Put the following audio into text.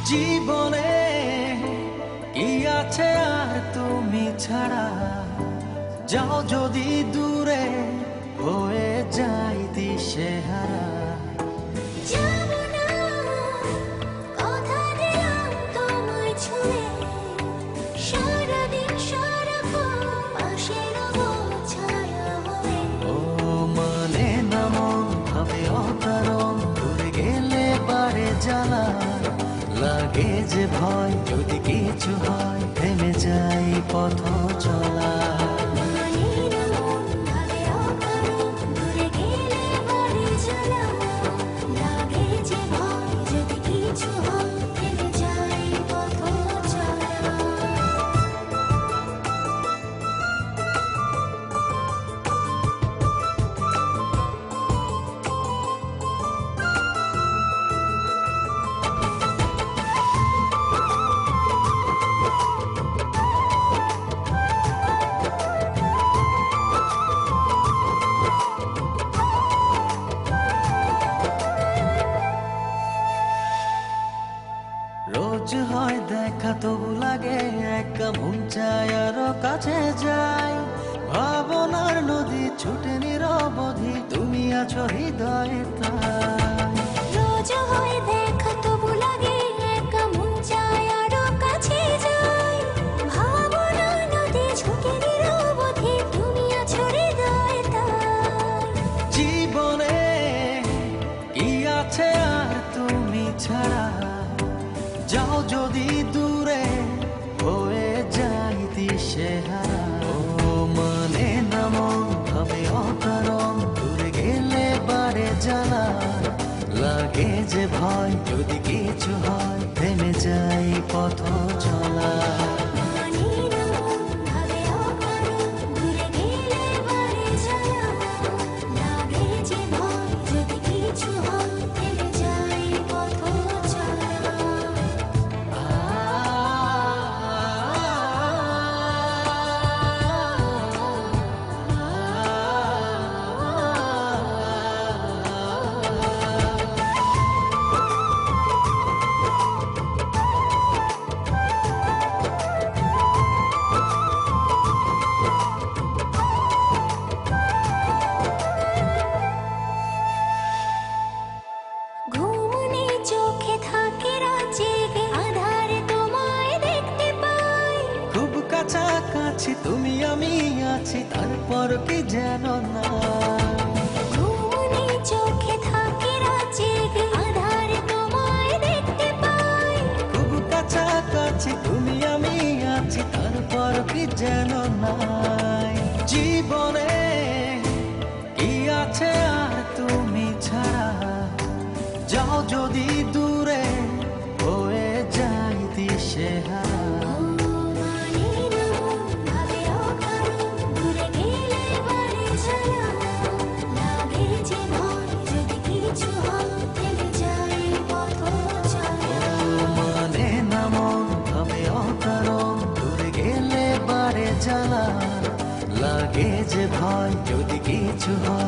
জীবনে কি আছে আর তুমি ছাড়া, যাও যদি দূরে হয়ে যাই দিশেহারা। লাগে যে ভয় যদি কিছু হয়, থেমে যাই পথ চলা। রোজ হয় দেখা তবু লাগে একা, মন চায় আরো কাছে যাই। ভাবনার নদী ছুটে নিরবধি, তুমি আছো হৃদয়ে তাই। রোজ হয় দেখা তবু লাগে একা, মন চায় আরো কাছে যাই। ভাবনার নদী ছুটে নিরবধি, তুমি আছো হৃদয়ে তাই। জীবনে কি আছে আর তুমি ছাড়া, যাও যদি দূরে হয়ে যাই দিশেহারা। ও মানে না মন ভাবে অকারণ, দূরে গেলে বাড়ে জ্বালা। লাগে যে ভয় যদি কিছু হয়, থেমে যাই পথ চলা। কাছাকাছি তুমি আমি আছি, তারপর কি যেন না। চোখে থাকে জেগে, আধারে তোমায় দেখতে পাই। খুব কাছাকাছি তুমি আমি আছি, তারপর কি যেন নাই। জীবনে কি আছে আর তুমি ছাড়া, যাও যদি দূরে হয়ে যাই দিশেহারা। লাগে যে ভয় যদি কিছু হয়,